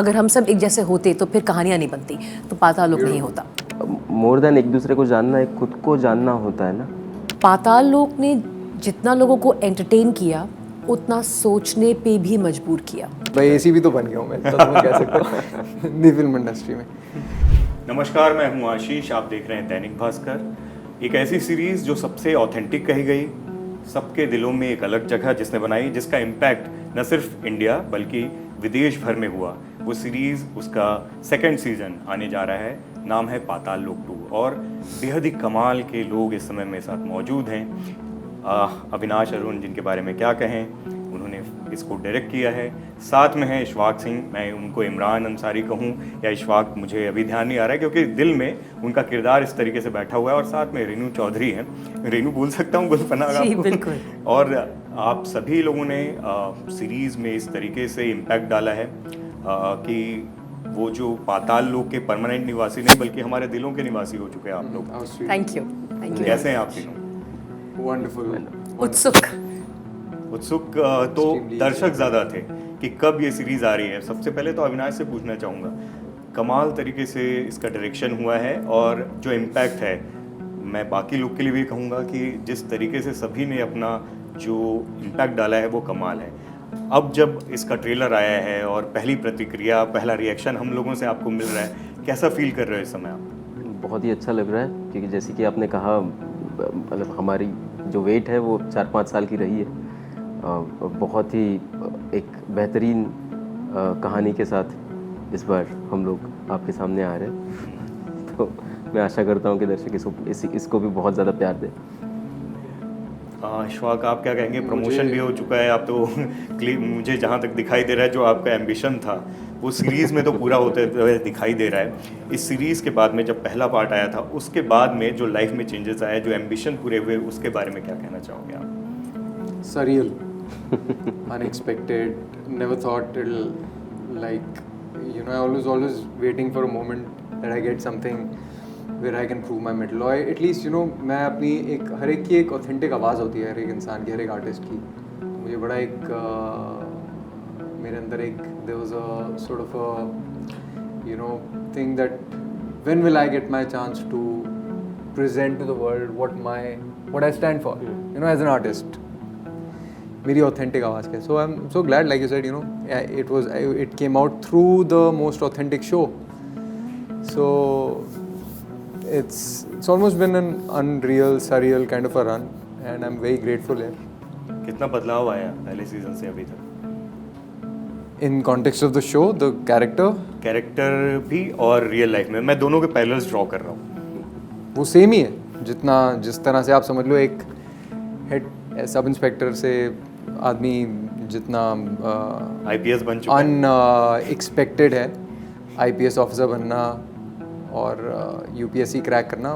अगर हम सब एक जैसे होते तो फिर कहानियाँ नहीं बनती, तो पाताल लोक नहीं होता। मोर देन एक दूसरे को जानना, एक खुद को जानना होता है ना। पाताल लोक ने जितना लोगों को एंटरटेन किया उतना सोचने पे भी मजबूर किया। भाई एसी भी तो बन गया हूँ मैं, तो कह सकता हूँ हिंदी फिल्म इंडस्ट्री में। नमस्कार, मैं हूँ आशीष, आप देख रहे हैं दैनिक भास्कर। एक ऐसी सीरीज़ जो सबसे ऑथेंटिक कही गई, सबके दिलों में एक अलग जगह जिसने बनाई, जिसका इम्पैक्ट न सिर्फ इंडिया बल्कि विदेश भर में हुआ। वो सीरीज़, उसका सेकंड सीज़न आने जा रहा है, नाम है पाताल लोक 2। और बेहद ही कमाल के लोग इस समय मेरे साथ मौजूद हैं। अविनाश अरुण, जिनके बारे में क्या कहें, उन्होंने इसको डायरेक्ट किया है। साथ में है इशफाक सिंह, मैं उनको इमरान अंसारी कहूँ या इशफाक, मुझे अभी ध्यान नहीं आ रहा है क्योंकि दिल में उनका किरदार इस तरीके से बैठा हुआ है। और साथ में रेनू चौधरी हैं। रेनू बोल सकता हूँ गुलफना का? बिल्कुल। और आप सभी लोगों ने सीरीज़ में इस तरीके से इम्पैक्ट डाला है कि वो जो पाताल लोक के परमानेंट निवासी नहीं बल्कि हमारे दिलों के निवासी हो चुके हैं आप लोग। Thank you. कैसे हैं आप तीनों? वंडरफुल। उत्सुक तो दर्शक ज़्यादा थे कि कब ये सीरीज़ आ रही है। सबसे पहले तो अविनाश से पूछना चाहूँगा, कमाल तरीके से इसका डायरेक्शन हुआ है और जो इम्पैक्ट है, मैं बाकी लोग के लिए भी कहूँगा कि जिस तरीके से सभी ने अपना जो इम्पैक्ट डाला है वो कमाल है। अब जब इसका ट्रेलर आया है और पहली प्रतिक्रिया, पहला रिएक्शन हम लोगों से आपको मिल रहा है, कैसा फील कर रहे हो इस समय आप? बहुत ही अच्छा लग रहा है क्योंकि जैसे कि आपने कहा, मतलब हमारी जो वेट है वो 4-5 साल की रही है। बहुत ही एक बेहतरीन कहानी के साथ इस बार हम लोग आपके सामने आ रहे हैं। तो मैं आशा करता हूँ कि दर्शक इसको भी बहुत ज़्यादा प्यार दें। इशफाक, आप क्या कहेंगे? प्रमोशन भी हो चुका है, आप तो मुझे जहाँ तक दिखाई दे रहा है जो आपका एम्बिशन था वो सीरीज़ में तो पूरा होते हुए दिखाई दे रहा है। इस सीरीज़ के बाद में जब पहला पार्ट आया था, उसके बाद में जो लाइफ में चेंजेस आए, जो एम्बिशन पूरे हुए, उसके बारे में क्या कहना चाहोगे आप? Surreal, unexpected, never thought it'll, like, you know, I always waiting for a moment that I get something where I can prove my mettle, or at least, you know, मैं अपनी एक हर एक की एक ऑथेंटिक आवाज़ होती है, हर एक इंसान की, हर एक आर्टिस्ट की। तो मुझे बड़ा एक मेरे अंदर एक there was a sort of a, you know, thing that when will I get my chance to present to the world what I stand for, you know, as an artist, मेरी authentic आवाज़ के। So I am so glad, like you said, you know, it came out through the most authentic show. सो it's almost been an unreal, surreal kind of a run, and I'm very grateful here. कितना बदलाव आया पहले season से अभी तक? In context of the show, the character भी और रियल लाइफ में, मैं दोनों के पैरेलल्स ड्रॉ कर रहा हूँ। वो सेम ही है, जिस तरह से आप समझ लो एक हेड सब इंस्पेक्टर से आदमी जितना IPS बन चुका है, अनएक्सपेक्टेड है IPS ऑफिसर बनना और UPSC क्रैक करना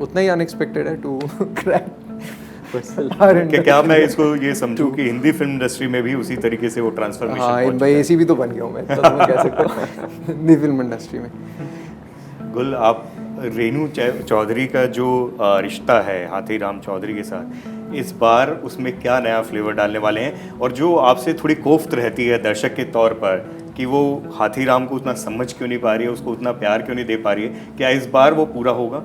उतना ही अनएक्सपेक्टेड है टू क्रैक। क्या मैं इसको ये समझूं कि हिंदी फिल्म इंडस्ट्री में भी उसी तरीके से वो ट्रांसफॉर्मेशन? हाँ, भाई एसी भी तो बन गया हूँ मैं, तो कह सकता हूँ हिंदी फिल्म इंडस्ट्री में। गुल, आप रेनू चौधरी का जो रिश्ता है हाथीराम चौधरी के साथ, इस बार उसमें क्या नया फ्लेवर डालने वाले हैं? और जो आपसे थोड़ी कोफ्त रहती है दर्शक के तौर पर कि वो हाथीराम को उतना समझ क्यों नहीं पा रही है, उसको उतना प्यार क्यों नहीं दे पा रही है, क्या इस बार वो पूरा होगा?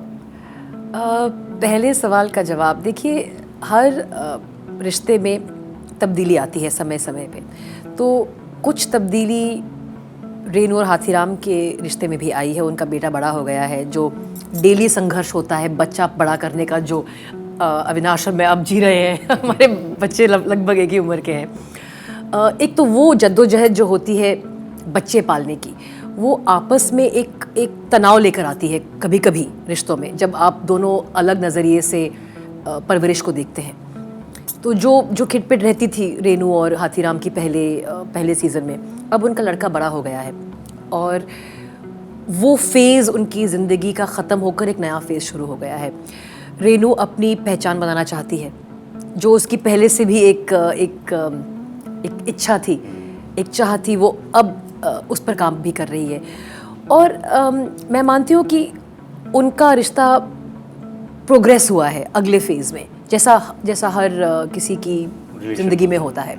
पहले सवाल का जवाब, देखिए, हर रिश्ते में तब्दीली आती है समय समय पे। तो कुछ तब्दीली रेनू और हाथीराम के रिश्ते में भी आई है। उनका बेटा बड़ा हो गया है, जो डेली संघर्ष होता है बच्चा बड़ा करने का, जो अविनाश में अब जी रहे हैं। हमारे बच्चे लगभग एक ही उम्र के हैं। एक तो वो जद्दोजहद जो होती है बच्चे पालने की, वो आपस में एक तनाव लेकर आती है कभी कभी रिश्तों में, जब आप दोनों अलग नज़रिए से परवरिश को देखते हैं। तो जो खिटपिट रहती थी रेनू और हाथीराम की पहले सीज़न में, अब उनका लड़का बड़ा हो गया है और वो फेज़ उनकी ज़िंदगी का ख़त्म होकर एक नया फेज़ शुरू हो गया है। रेनू अपनी पहचान बनाना चाहती है, जो उसकी पहले से भी एक इच्छा थी, एक चाह थी, वो अब उस पर काम भी कर रही है। और मैं मानती हूँ कि उनका रिश्ता प्रोग्रेस हुआ है अगले फेज़ में, जैसा हर किसी की ज़िंदगी में होता है,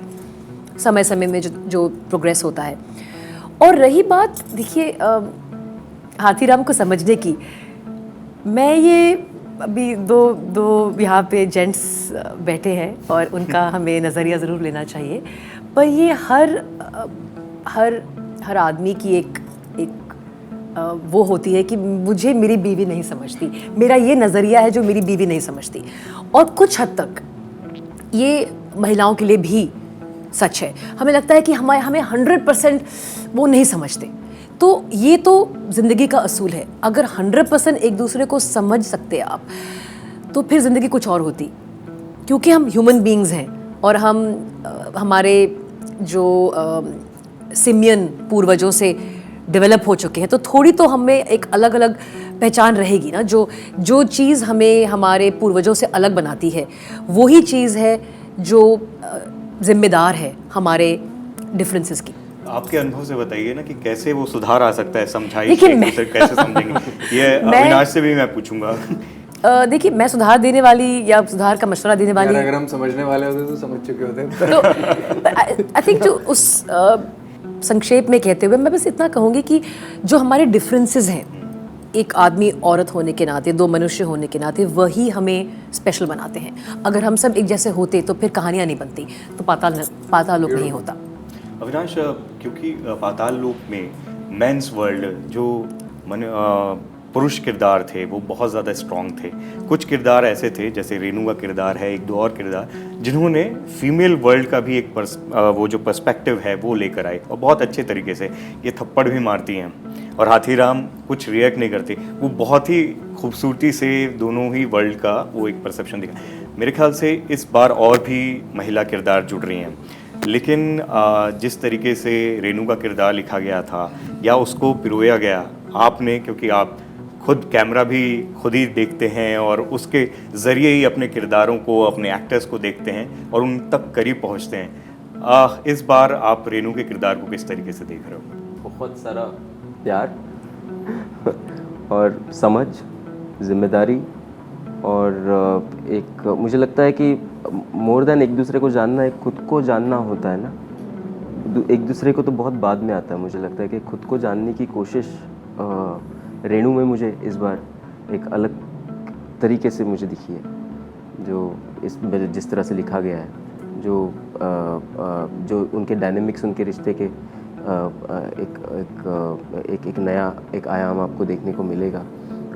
समय समय में जो प्रोग्रेस होता है। और रही बात देखिए हाथीराम को समझने की, मैं ये अभी दो यहाँ पे जेंट्स बैठे हैं और उनका हमें नज़रिया ज़रूर लेना चाहिए, पर ये हर आदमी की एक वो होती है कि मुझे मेरी बीवी नहीं समझती, मेरा ये नज़रिया है जो मेरी बीवी नहीं समझती। और कुछ हद तक ये महिलाओं के लिए भी सच है। हमें लगता है कि हमें 100% वो नहीं समझते। तो ये तो ज़िंदगी का असूल है। अगर 100% एक दूसरे को समझ सकते आप तो फिर ज़िंदगी कुछ और होती, क्योंकि हम ह्यूमन बीइंग्स हैं और हमारे जो सिमियन पूर्वजों से डेवलप हो चुके हैं, तो थोड़ी तो हमें एक अलग अलग पहचान रहेगी ना। जो चीज़ हमें हमारे पूर्वजों से अलग बनाती है वही चीज़ है जो जिम्मेदार है हमारे डिफरेंसेस की। आपके अनुभव से बताइए ना कि कैसे वो सुधार आ सकता है, समझाइए देखिए, एक दूसरे को कैसे समझेंगे। ये अविनाश से भी मैं पूछूंगा। देखिए, मैं सुधार देने वाली या सुधार का मशवरा देने वाली, अगर हम समझने वाले होते तो समझ चुके होते। तो आई थिंक जो उस संक्षेप में कहते हुए मैं बस इतना कहूँगी कि जो हमारे डिफरेंसेस हैं, एक आदमी औरत होने के नाते, दो मनुष्य होने के नाते, वही हमें स्पेशल बनाते हैं। अगर हम सब एक जैसे होते तो फिर कहानियाँ नहीं बनती, तो पाताल लोक नहीं होता। अविनाश, क्योंकि पाताल लोक में मेंस वर्ल्ड जो पुरुष किरदार थे वो बहुत ज़्यादा स्ट्रॉन्ग थे। कुछ किरदार ऐसे थे, जैसे रेनू का किरदार है, एक दो और किरदार, जिन्होंने फीमेल वर्ल्ड का भी एक वो जो पर्सपेक्टिव है वो लेकर आए और बहुत अच्छे तरीके से। ये थप्पड़ भी मारती हैं और हाथीराम कुछ रिएक्ट नहीं करते। वो बहुत ही खूबसूरती से दोनों ही वर्ल्ड का वो एक परसेप्शन दिखा। मेरे ख्याल से इस बार और भी महिला किरदार जुड़ रही हैं, लेकिन जिस तरीके से रेनू का किरदार लिखा गया था या उसको पिरोया गया आपने, क्योंकि आप खुद कैमरा भी खुद ही देखते हैं और उसके ज़रिए ही अपने किरदारों को, अपने एक्टर्स को देखते हैं और उन तक करीब पहुंचते हैं। इस बार आप रेनू के किरदार को किस तरीके से देख रहे हो? बहुत सारा प्यार और समझ, जिम्मेदारी और एक मुझे लगता है कि मोर देन एक दूसरे को जानना, एक खुद को जानना होता है ना। एक दूसरे को तो बहुत बाद में आता है। मुझे लगता है कि खुद को जानने की कोशिश रेणु में मुझे इस बार एक अलग तरीके से मुझे दिखी है, जो इस जिस तरह से लिखा गया है, जो उनके डायनेमिक्स, उनके रिश्ते के एक नया एक आयाम आपको देखने को मिलेगा।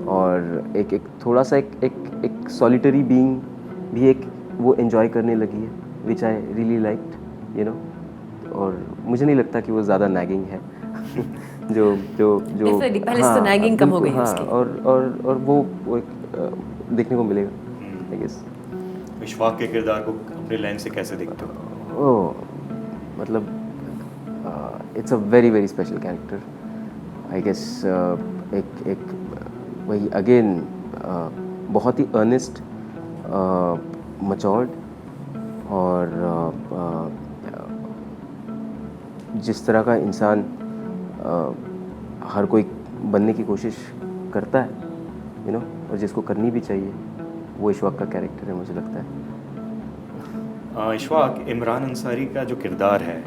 और एक थोड़ा सा एक सॉलिटरी बीइंग भी एक वो एंजॉय करने लगी है, which I really liked, you know. और मुझे नहीं लगता कि वो ज़्यादा नैगिंग है। जो पहले से नैगिंग कम हो गई है उसकी। और वो एक देखने को मिलेगा, आई गेस। इशफाक के किरदार को अपने लेंस से कैसे देखते हो? मतलब it's a very very special character, I guess. एक वही अगेन बहुत ही अर्नेस्ट, मैच्योर्ड और जिस तरह का इंसान हर कोई बनने की कोशिश करता है, यू नो, और जिसको करनी भी चाहिए, वो इशफाक का कैरेक्टर है, मुझे लगता है। इशफाक, इमरान अंसारी का जो किरदार है,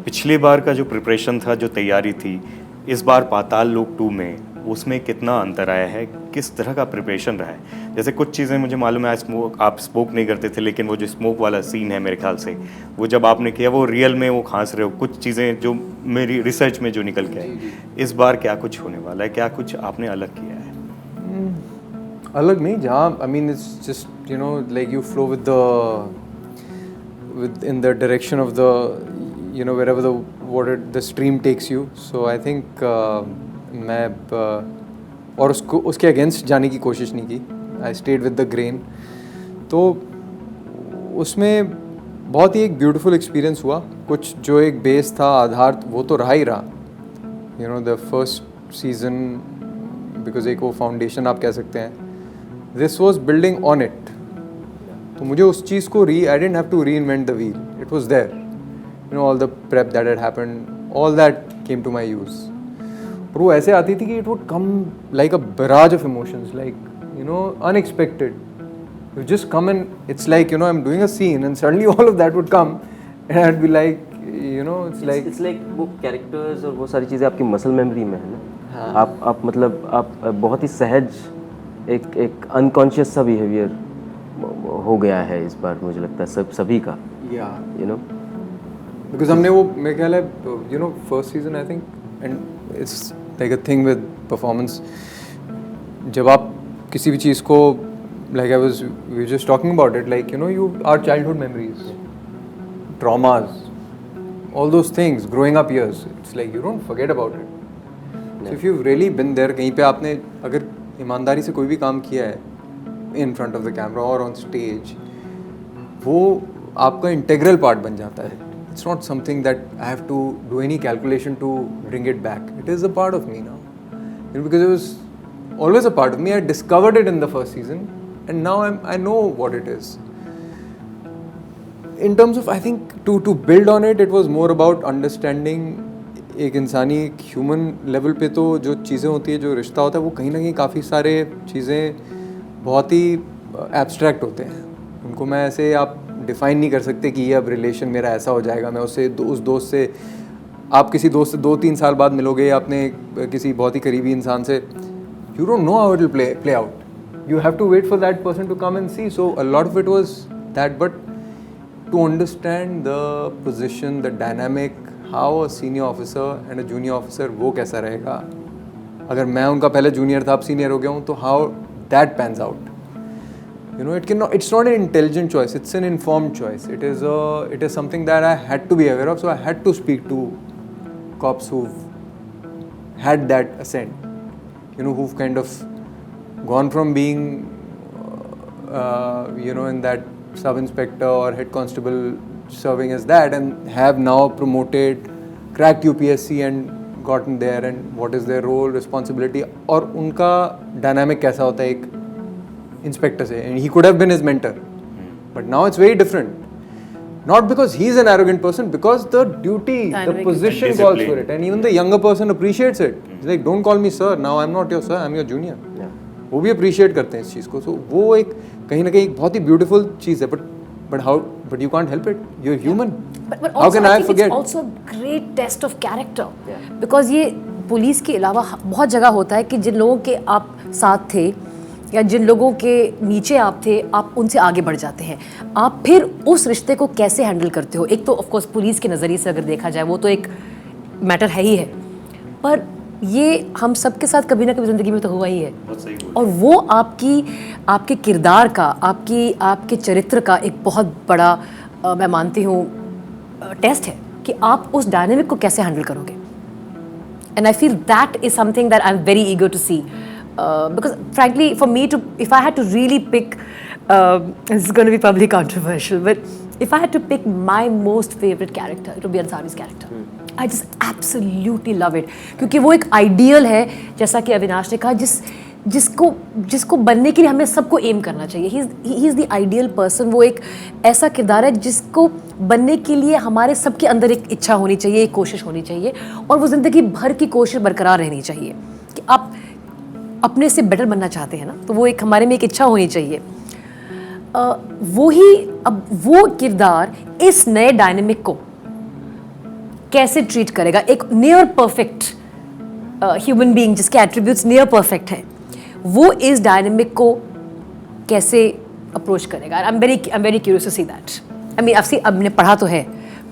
पिछली बार का जो प्रिपरेशन था, जो तैयारी थी, इस बार पाताल लोक 2 में उसमें कितना अंतर आया है? किस तरह का प्रिपरेशन रहा है? जैसे कुछ चीज़ें मुझे मालूम है आप स्मोक नहीं करते थे, लेकिन वो जो स्मोक वाला सीन है, मेरे ख्याल से वो जब आपने किया, वो रियल में वो खांस रहे हो, कुछ चीज़ें जो मेरी रिसर्च में जो निकल के आई। इस बार क्या कुछ होने वाला है? क्या कुछ आपने अलग किया है? अलग नहीं, जहाँ I mean it's just, you know, like you flow with in the direction of the, you know, wherever the stream takes you. So I think मैं और उसके अगेंस्ट जाने की कोशिश नहीं की। I stayed with the grain. तो उसमें बहुत ही एक ब्यूटीफुल एक्सपीरियंस हुआ। कुछ जो एक बेस था, आधार, वो तो रहा ही रहा, you know, the first season, because एक वो फाउंडेशन आप कह सकते हैं, this was building on it. तो मुझे उस चीज़ को I didn't have to reinvent the wheel, it was there, you know, all the prep that had happened, all that came to my use. और वो ऐसे आती थी कि it would come like a barrage of emotions, like, you know, unexpected. You just come and it's like, you know, I'm doing a scene and suddenly all of that would come and I'd be like, you know, it's like it's like वो characters और वो सारी चीज़ें आपकी muscle memory में है ना. हाँ. आप मतलब आप बहुत ही सहज एक अनकॉन्शियस सा बिहेवियर हो गया है इस बार, मुझे लगता है सभी का, yeah. You know. Because हमने वो मेरे ख्याल है, you know, first season I think, and it's like a thing with performance. जब आप किसी भी चीज़ को, like we were just talking about it, like, you know, our childhood memories, traumas, all those things, growing up years, it's like you don't forget about it. So if you've really been there, कहीं पे आपने अगर ईमानदारी से कोई भी काम किया है in front of the camera or on stage, वो आपका इंटेग्रल पार्ट बन जाता है. It's not something that I have to do any calculation to bring it back. It is a part of me now. You know, because it was always a part of me. I discovered it in the first season, and now I know what it is. In terms of, I think, to build on it, it was more about understanding एक इंसानी एक human level पे तो जो चीज़ें होती है, जो रिश्ता होता है, वो कहीं ना कहीं काफ़ी सारे चीज़ें बहुत ही एब्स्ट्रैक्ट होते हैं. उनको मैं ऐसे आप डिफ़ाइन नहीं कर सकते कि ये अब रिलेशन मेरा ऐसा हो जाएगा. मैं उससे उस दोस्त से, आप किसी दोस्त से 2-3 साल बाद मिलोगे, आपने किसी बहुत ही करीबी इंसान से, you don't know how it will play out. You have to wait for that person to come and see. So a lot of it was that. But to understand the position, the dynamic, how a senior officer and a junior officer, वो कैसा रहेगा. अगर मैं उनका पहले junior था, अब senior हो गया हूँ, तो how that pans out. You know, it's not an intelligent choice, it's an informed choice. It is something that I had to be aware of. So I had to speak to cops who've had that ascent, you know, who've kind of gone from being you know, in that sub-inspector or head constable serving as that, and have now promoted, cracked UPSC and gotten there, and what is their role, responsibility, और उनका dynamic कैसा होता है एक inspector से. and he could have been his mentor, but now it's very different. Not because he's an arrogant person, because the duty, the position calls for it, and even the younger person appreciates it. He's like, don't call me sir, now I'm not your sir, I'm your junior. वो भी appreciate करते हैं इस चीज़ को. So वो एक कहीं ना कहीं बहुत ही beautiful चीज़ है. But you can't help it. You're human. But how also, can I think forget? It's also a great test of character. Because ये पुलिस के अलावा बहुत जगह होता है कि जिन लोगों के आप साथ थे या जिन लोगों के नीचे आप थे, आप उनसे आगे बढ़ जाते हैं. आप फिर उस रिश्ते को कैसे हैंडल करते हो? एक तो ऑफ कोर्स पुलिस के नज़रिए से अगर देखा जाए, वो तो एक मैटर है ही है, पर ये हम सब के साथ कभी ना कभी ज़िंदगी में तो हुआ ही है. और वो आपके किरदार का, आपके चरित्र का एक बहुत बड़ा मैं मानती हूँ टेस्ट है कि आप उस डायनेमिक को कैसे हैंडल करोगे. And I feel that is something that I am very eager to see. Because frankly, for me if I had to really pick, this is going to be probably controversial, but if I had to pick my most favorite character, it would be Ansari's character. I just absolutely love it. क्योंकि वो एक ideal है, जैसा कि अविनाश ने कहा, जिसको बनने के लिए हमें सबको एम करना चाहिए. He is the ideal person. वो एक ऐसा किरदार है जिसको बनने के लिए हमारे सबके अंदर एक इच्छा होनी चाहिए, एक कोशिश होनी चाहिए, और वो ज़िंदगी भर की कोशिश बरकरार रहनी चाहिए कि आप अपने से बेटर बनना चाहते हैं ना, तो वो एक हमारे में एक इच्छा होनी चाहिए. अब वो किरदार इस नए डायनेमिक को कैसे ट्रीट करेगा. एक नियर परफेक्ट ह्यूमन बीइंग जिसके एट्रीब्यूट्स नियर परफेक्ट हैं, वो इस डायनेमिक को कैसे अप्रोच करेगा. I am very curious to see that. I mean अब मैंने पढ़ा तो है,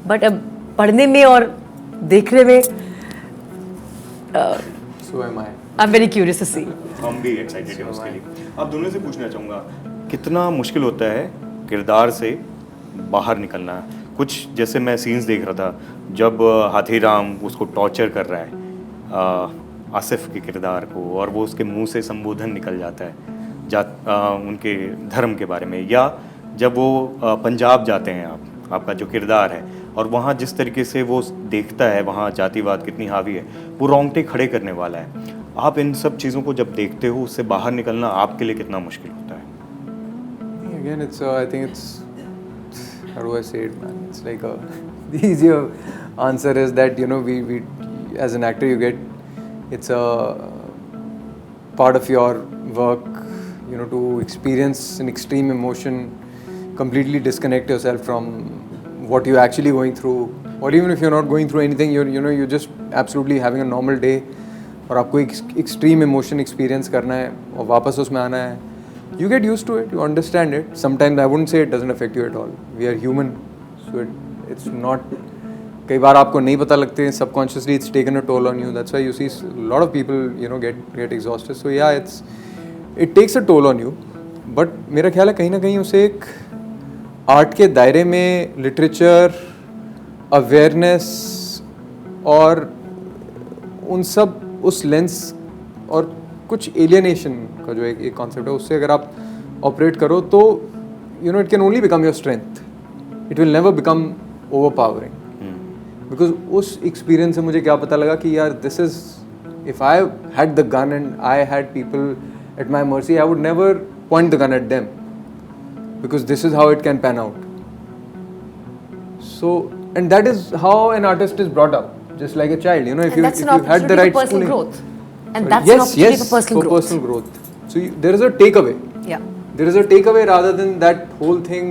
बट अब पढ़ने में और देखने में So am I. I'm very curious to see. हम भी एक्साइटेड हैं उसके लिए. आप दोनों से पूछना चाहूँगा, कितना मुश्किल होता है किरदार से बाहर निकलना. कुछ जैसे मैं सीन्स देख रहा था जब हाथीराम उसको टॉर्चर कर रहा है आसिफ के किरदार को, और वो उसके मुंह से संबोधन निकल जाता है उनके धर्म के बारे में, या जब वो पंजाब जाते हैं आपका जो किरदार है, और वहाँ जिस तरीके से वो देखता है वहाँ जातिवाद कितनी हावी है, वो रोंगटे खड़े करने वाला है. आप इन सब चीज़ों को जब देखते हो, उससे बाहर निकलना आपके लिए कितना मुश्किल होता है? Again, I think it's, how do I say it, man? It's like the easier answer is that, you know, we as an actor, it's a part of your work, you know, to experience an extreme emotion, completely disconnect yourself from what you're actually going through, or even if you're not going through anything, you're just absolutely having a normal day, और आपको एक extreme emotion experience करना है और वापस उसमें आना है, you get used to it, you understand it. Sometimes I wouldn't say it doesn't affect you at all. We are human, so it's not. कई बार आपको नहीं पता लगते हैं, subconsciously it's taken a toll on you. That's why you see a lot of people get exhausted. So yeah, it takes a toll on you. But मेरा ख्याल है कहीं ना कहीं उसे एक आर्ट के दायरे में लिटरेचर, अवेयरनेस और उन सब उस लेंस और कुछ एलियनेशन का जो एक कॉन्सेप्ट है, उससे अगर आप ऑपरेट करो तो it can only become your strength. It will never become overpowering. Because उस एक्सपीरियंस से मुझे क्या पता लगा कि यार this is, if I had the gun and I had people at my mercy, I would never point the gun at them, because this is how it can pan out. So and that is how an artist is brought up, just like a child, if you had the right schooling. Growth. And that's an opportunity for personal growth. So there is a takeaway. Yeah. There is a takeaway rather than that whole thing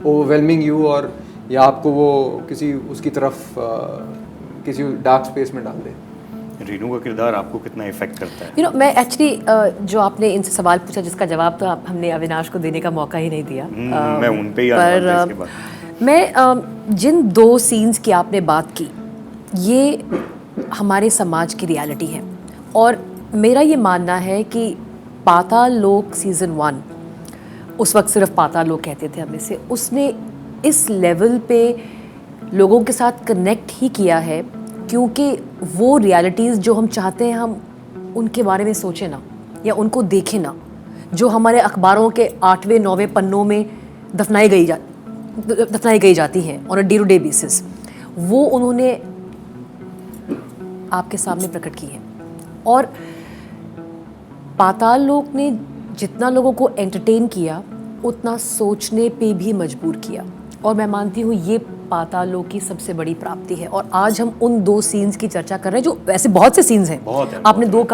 overwhelming you, और या आपको वो किसी उसकी तरफ किसी dark space में डाल दे. रेनू का किरदार आपको कितना इफेक्ट करता है? मैं एक्चुअली जो आपने इनसे सवाल पूछा जिसका जवाब तो हमने अविनाश को देने का मौका ही नहीं दिया. मैं उन पे ही आने वाला था इसके बाद. मैं जिन 2 सीन्स की आपने बात की, ये हमारे समाज की रियलिटी है. और मेरा ये मानना है कि पाताल लोक सीज़न 1, उस वक्त सिर्फ पाताल लोक कहते थे हम इसे, उसने इस लेवल पे लोगों के साथ कनेक्ट ही किया है क्योंकि वो रियलिटीज़ जो हम चाहते हैं हम उनके बारे में सोचें ना या उनको देखें ना, जो हमारे अखबारों के 8वें 9वें पन्नों में दफनाई गई जाती हैं on a day to day basis, वो उन्होंने आपके सामने प्रकट की है. और पाताल लोक ने जितना लोगों को एंटरटेन किया उतना सोचने पे भी मजबूर किया. और मैं मानती हूँ ये पाताल लोक की सबसे बड़ी प्राप्ति है. और आज हम उन 2 सीन्स की चर्चा कर रहे हैं, जो वैसे बहुत से सीन्स हैं. आपने 2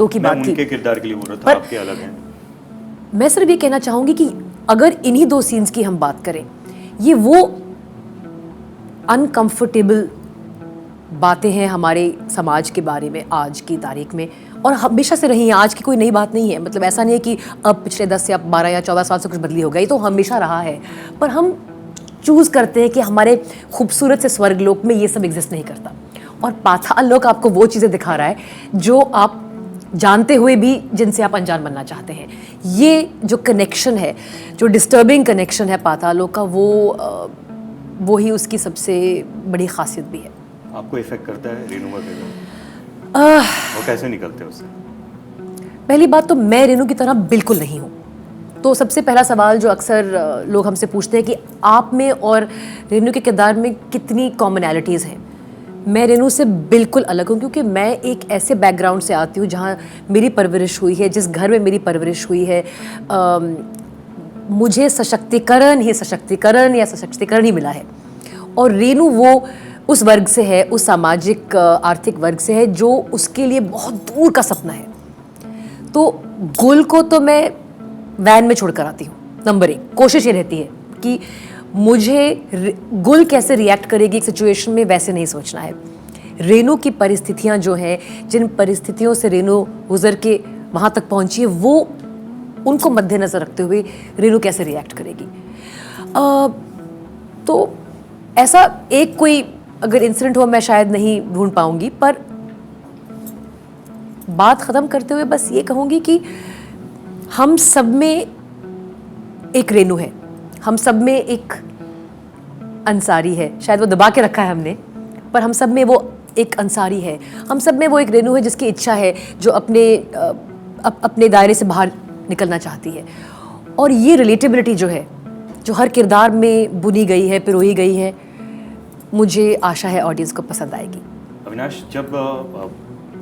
की बात की. उनके किरदार के लिए बोल रहा था, आपके अलग हैं. मैं सिर्फ ये कहना चाहूँगी कि अगर इन्हीं 2 सीन्स की हम बात करें, ये वो अनकंफर्टेबल बातें हैं हमारे समाज के बारे में आज की तारीख में, और हमेशा से रही हैं. आज की कोई नई बात नहीं है. मतलब ऐसा नहीं है कि अब पिछले 10 या 12 या 14 साल से कुछ बदली हो गई, तो हमेशा रहा है. पर हम चूज़ करते हैं कि हमारे खूबसूरत से स्वर्ग लोक में ये सब एग्जिस्ट नहीं करता. और पाताल लोक आपको वो चीज़ें दिखा रहा है जो आप जानते हुए भी जिनसे आप अनजान बनना चाहते हैं. ये जो कनेक्शन है, जो डिस्टर्बिंग कनेक्शन है पाताल लोक का, वो ही उसकी सबसे बड़ी खासियत भी है. आपको इफेक्ट करता है रेनू का किरदार? वो कैसे निकलते हैं उससे? पहली बात तो मैं रेनू की तरह बिल्कुल नहीं हूँ. तो सबसे पहला सवाल जो अक्सर लोग हमसे पूछते हैं कि आप में और रेनू के किरदार में कितनी कॉमनैलिटीज़ हैं. मैं रेनू से बिल्कुल अलग हूँ क्योंकि मैं एक ऐसे बैकग्राउंड से आती हूँ जहाँ मेरी परवरिश हुई है, जिस घर में मेरी परवरिश हुई है, मुझे सशक्तिकरण या सशक्तिकरण ही मिला है. और रेनू वो उस वर्ग से है, उस सामाजिक आर्थिक वर्ग से है जो उसके लिए बहुत दूर का सपना है. तो गुल को तो मैं वैन में छोड़कर आती हूँ. नंबर 1 कोशिश ये रहती है कि मुझे गुल कैसे रिएक्ट करेगी एक सिचुएशन में, वैसे नहीं सोचना है. रेनू की परिस्थितियाँ जो हैं, जिन परिस्थितियों से रेनू गुजर के वहाँ तक पहुँची है, वो उनको मद्देनज़र रखते हुए रेनू कैसे रिएक्ट करेगी. तो ऐसा एक कोई अगर इंसिडेंट हो मैं शायद नहीं ढूंढ पाऊंगी, पर बात ख़त्म करते हुए बस ये कहूँगी कि हम सब में एक रेनू है, हम सब में एक अंसारी है. शायद वो दबा के रखा है हमने, पर हम सब में वो एक अंसारी है. हम सब में वो एक रेनू है जिसकी इच्छा है, जो अपने दायरे से बाहर निकलना चाहती है. और ये रिलेटेबिलिटी जो है, जो हर किरदार में बुनी गई है, पिरोई गई है, मुझे आशा है ऑडियंस को पसंद आएगी. अविनाश, जब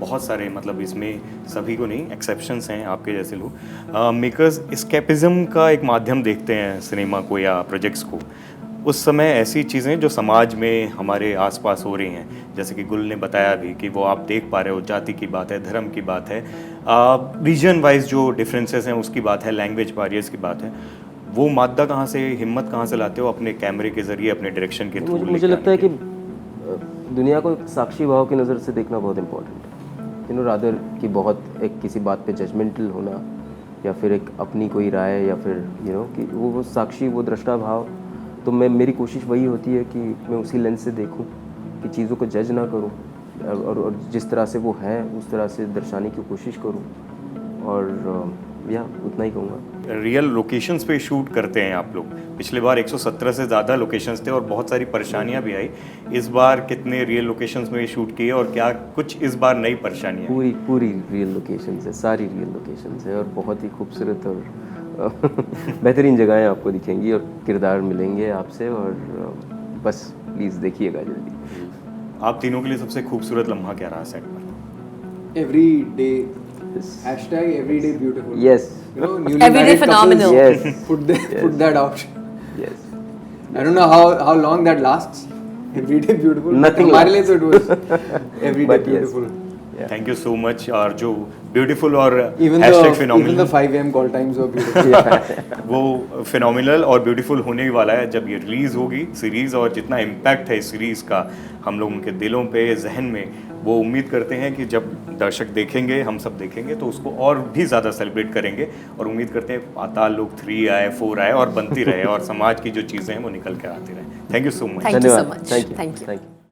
बहुत सारे, मतलब इसमें सभी को नहीं, एक्सेप्शंस हैं आपके जैसे लोग, मेकर्स एस्केपिज्म का एक माध्यम देखते हैं सिनेमा को या प्रोजेक्ट्स को, उस समय ऐसी चीज़ें जो समाज में हमारे आसपास हो रही हैं, जैसे कि गुल ने बताया भी कि वो आप देख पा रहे हो, जाति की बात है, धर्म की बात है, रीजन वाइज जो डिफरेंसेस हैं उसकी बात है, लैंग्वेज बैरियर्स की बात है, वो मादा कहाँ से, हिम्मत कहाँ से लाते हो अपने कैमरे के ज़रिए, अपने डायरेक्शन के थ्रू? मुझे लगता है कि दुनिया को एक साक्षी भाव की नज़र से देखना बहुत इम्पोर्टेंट है, यू नो, रादर कि बहुत एक किसी बात पे जजमेंटल होना या फिर एक अपनी कोई राय या फिर यू नो कि वो साक्षी, वो दृष्टा भाव। तो मेरी कोशिश वही होती है कि मैं उसी लेंस से देखूं कि चीज़ों को जज ना करूं और जिस तरह से वो है उस तरह से दर्शाने की कोशिश करूं, और या उतना ही कहूँगा। रियल लोकेशंस पे शूट करते हैं आप लोग। पिछले बार 117 से ज़्यादा लोकेशंस थे और बहुत सारी परेशानियां भी आई। इस बार कितने रियल लोकेशंस में शूट किए और क्या कुछ इस बार नई परेशानियां? पूरी रियल लोकेशंस है, सारी रियल लोकेशंस है और बहुत ही खूबसूरत और बेहतरीन जगहें आपको दिखेंगी और किरदार मिलेंगे आपसे, और बस प्लीज़ देखिएगा जल्दी। आप तीनों के लिए सबसे खूबसूरत लम्हा क्या रहा सेट पर? Every day. Hashtag everyday beautiful. Yes. You know, newly Everyday married phenomenal. couples Yes. put that out. Yes. I don't know how long that lasts. Everyday beautiful. Nothing हमारे लिए lasts. तो it was everyday But yes. beautiful. Yeah. Thank you so much. और जो beautiful और Even hashtag the phenomenal 5 AM call times were beautiful. वो phenomenal और beautiful होने वाला है जब ये रिलीज़ होगी सीरीज़। और जितना इम्पैक्ट है इस सीरीज़ का हम लोगों के दिलों पे, जहन में, वो उम्मीद करते हैं कि जब दर्शक देखेंगे, हम सब देखेंगे तो उसको और भी ज़्यादा सेलिब्रेट करेंगे। और उम्मीद करते हैं पाताल लोक 3 आए, 4 आए और बनती रहे और समाज की जो चीज़ें हैं वो निकल के आती रहे। Thank you so much. Thank you so धन्यवाद। Much. Thank you. Thank you. Thank you.